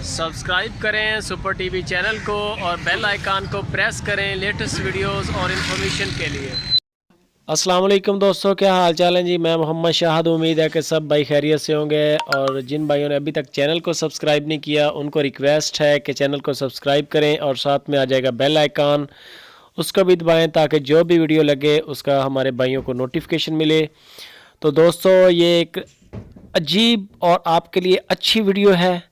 Subscribe करें super TV channel को और बेल आइकन को प्रेस करें लेटेस्ट वीडियोस और इन्फॉर्मेशन के लिए। अस्सलाम वालेकुम दोस्तों, क्या हाल चाल है जी। मैं मोहम्मद शाहद, उम्मीद है कि सब भाई खैरियत से होंगे। और जिन भाइयों ने अभी तक चैनल को सब्सक्राइब नहीं किया उनको रिक्वेस्ट है कि चैनल को सब्सक्राइब करें और साथ में आ जाएगा बेल आइकन, उसको भी दबाएं ताकि जो भी वीडियो लगे उसका हमारे भाइयों को नोटिफिकेशन मिले। तो दोस्तों, ये एक अजीब और आपके लिए अच्छी वीडियो है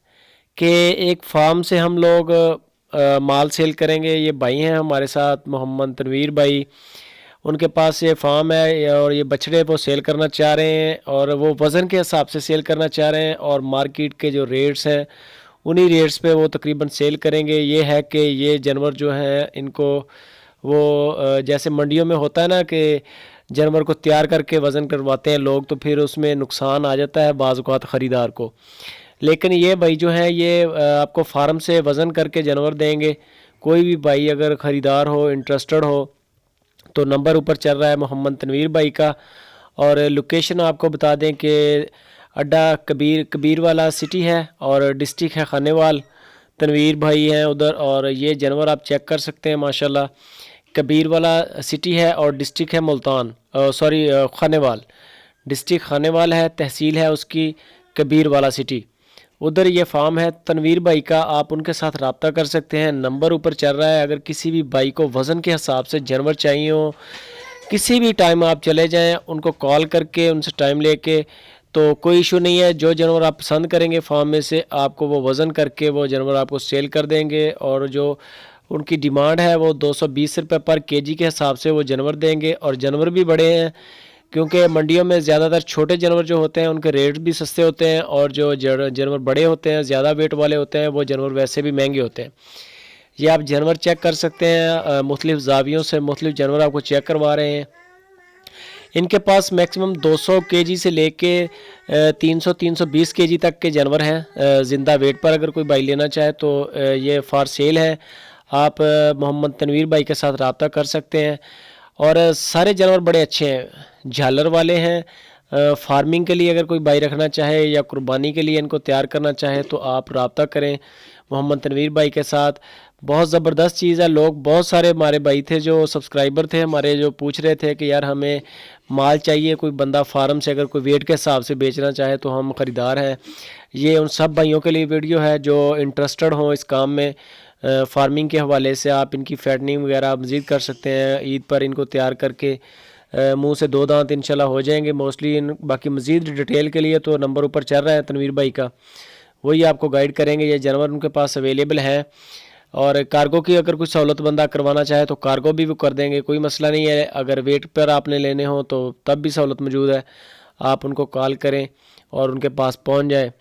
कि एक फार्म से हम लोग माल सेल करेंगे। ये भाई हैं हमारे साथ, मोहम्मद तनवीर भाई। उनके पास ये फार्म है और ये बछड़े वो सेल करना चाह रहे हैं और वो वज़न के हिसाब से सेल करना चाह रहे हैं और मार्केट के जो रेट्स हैं उन्हीं रेट्स पे वो तकरीबन सेल करेंगे। ये है कि ये जानवर जो हैं इनको वो जैसे मंडियों में होता है ना कि जानवर को तैयार करके वज़न करवाते हैं लोग, तो फिर उसमें नुकसान आ जाता है बाज़ औक़ात ख़रीदार को। लेकिन ये भाई जो हैं ये आपको फार्म से वज़न करके जानवर देंगे। कोई भी भाई अगर ख़रीदार हो, इंटरेस्टेड हो, तो नंबर ऊपर चल रहा है मोहम्मद तनवीर भाई का। और लोकेशन आपको बता दें कि अड्डा कबीर वाला सिटी है और डिस्ट्रिक्ट है खानेवाल। तनवीर भाई हैं उधर और ये जानवर आप चेक कर सकते हैं माशाल्लाह। कबीर वाला सिटी है और डिस्ट्रिक्ट है मुल्तान, खानेवाल। डिस्ट्रिक्ट खानेवाल है, तहसील है उसकी कबीर वाला सिटी। उधर ये फार्म है तनवीर भाई का। आप उनके साथ रब्ता कर सकते हैं, नंबर ऊपर चल रहा है। अगर किसी भी भाई को वज़न के हिसाब से जानवर चाहिए हो, किसी भी टाइम आप चले जाएं उनको कॉल करके उनसे टाइम लेके, तो कोई इशू नहीं है। जो जानवर आप पसंद करेंगे फार्म में से आपको वो वज़न करके वो जानवर आपको सेल कर देंगे। और जो उनकी डिमांड है वो 220 रुपये पर केजी के हिसाब से वो जानवर देंगे। और जानवर भी बड़े हैं क्योंकि मंडियों में ज़्यादातर छोटे जानवर जो होते हैं उनके रेट भी सस्ते होते हैं और जो जानवर बड़े होते हैं, ज़्यादा वेट वाले होते हैं, वो जानवर वैसे भी महंगे होते हैं। ये आप जानवर चेक कर सकते हैं, मुख्तलिफ़ ज़ावियों से मुख्तलिफ़ जानवर आपको चेक करवा रहे हैं। इनके पास मैक्सिमम 200 केजी से लेके 300-320 केजी तक के जानवर हैं ज़िंदा वेट पर। अगर कोई भाई लेना चाहे तो ये फॉर सेल है। आप मोहम्मद तनवीर भाई के साथ रब्ता कर सकते हैं। और सारे जानवर बड़े अच्छे हैं, झालर वाले हैं। फार्मिंग के लिए अगर कोई भाई रखना चाहे या कुर्बानी के लिए इनको तैयार करना चाहे तो आप रब्ता करें मोहम्मद तनवीर भाई के साथ। बहुत ज़बरदस्त चीज़ है। लोग बहुत सारे हमारे भाई थे जो सब्सक्राइबर थे हमारे, जो पूछ रहे थे कि यार हमें माल चाहिए, कोई बंदा फार्म से अगर कोई वेट के हिसाब से बेचना चाहे तो हम ख़रीदार हैं। ये उन सब भाइयों के लिए वीडियो है जो इंटरेस्टेड हों इस काम में। फार्मिंग के हवाले से आप इनकी फैटनिंग वगैरह मज़ीद कर सकते हैं। ईद पर इनको तैयार करके मुंह से 2 दांत इंशाल्लाह हो जाएंगे मोस्टली। बाकी मज़ीद डिटेल के लिए तो नंबर ऊपर चल रहा है तनवीर भाई का, वही आपको गाइड करेंगे। ये जानवर उनके पास अवेलेबल है। और कार्गो की अगर कुछ सहूलत बंदा करवाना चाहे तो कार्गो भी वो कर देंगे, कोई मसला नहीं है। अगर वेट पर आपने लेने हो तो तब भी सहूलत मौजूद है। आप उनको कॉल करें और उनके पास पहुँच जाए।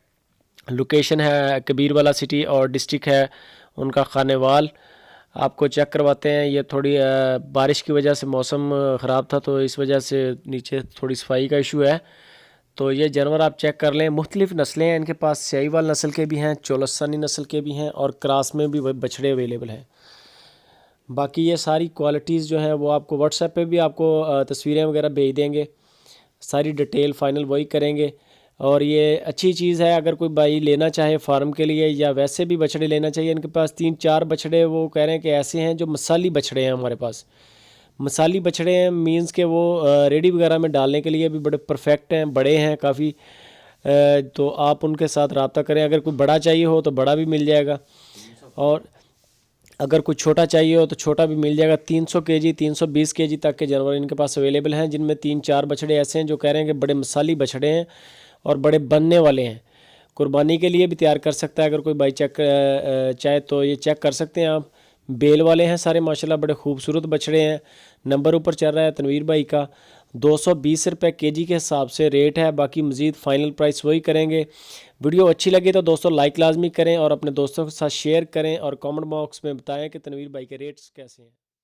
लोकेशन है कबीर वाला सिटी और डिस्ट्रिक्ट है उनका खानेवाल। आपको चेक करवाते हैं। ये थोड़ी बारिश की वजह से मौसम ख़राब था तो इस वजह से नीचे थोड़ी सफाई का इशू है। तो ये जानवर आप चेक कर लें। मुख्तलिफ़ नस्लें हैं इनके पास, शाहीवाल नस्ल के भी हैं, चोलस्तानी नस्ल के भी हैं और क्रॉस में भी बछड़े अवेलेबल हैं। बाकी ये सारी क्वालिटीज़ जो हैं वो आपको व्हाट्सएप पे भी आपको तस्वीरें वगैरह भेज देंगे। सारी डिटेल फाइनल वही करेंगे। और ये अच्छी चीज़ है, अगर कोई भाई लेना चाहे फार्म के लिए या वैसे भी बछड़े लेना चाहिए। इनके पास 3-4 बछड़े वो कह रहे हैं कि ऐसे हैं जो मसाली बछड़े हैं हमारे पास। मसाली बछड़े हैं मींस के वो रेडी वगैरह में डालने के लिए भी बड़े परफेक्ट हैं, बड़े हैं काफ़ी। तो आप उनके साथ रब्ता करें। अगर कोई बड़ा चाहिए हो तो बड़ा भी मिल जाएगा और अगर कुछ छोटा चाहिए हो तो छोटा भी मिल जाएगा। 300 केजी 320 केजी तक के जानवर इनके पास अवेलेबल हैं, जिनमें 3-4 बछड़े ऐसे हैं जो कह रहे हैं कि बड़े मसाली बछड़े हैं और बड़े बनने वाले हैं। कुर्बानी के लिए भी तैयार कर सकता है अगर कोई भाई चेक चाहे तो ये चेक कर सकते हैं आप। बेल वाले हैं सारे माशाल्लाह, बड़े खूबसूरत बछड़े हैं। नंबर ऊपर चल रहा है तनवीर भाई का। 220 रुपये केजी के हिसाब से रेट है। बाकी मज़ीद फ़ाइनल प्राइस वही करेंगे। वीडियो अच्छी लगी तो दोस्तों लाइक लाजमी करें और अपने दोस्तों के साथ शेयर करें और कमेंट बॉक्स में बताएं कि तनवीर भाई के रेट्स कैसे हैं।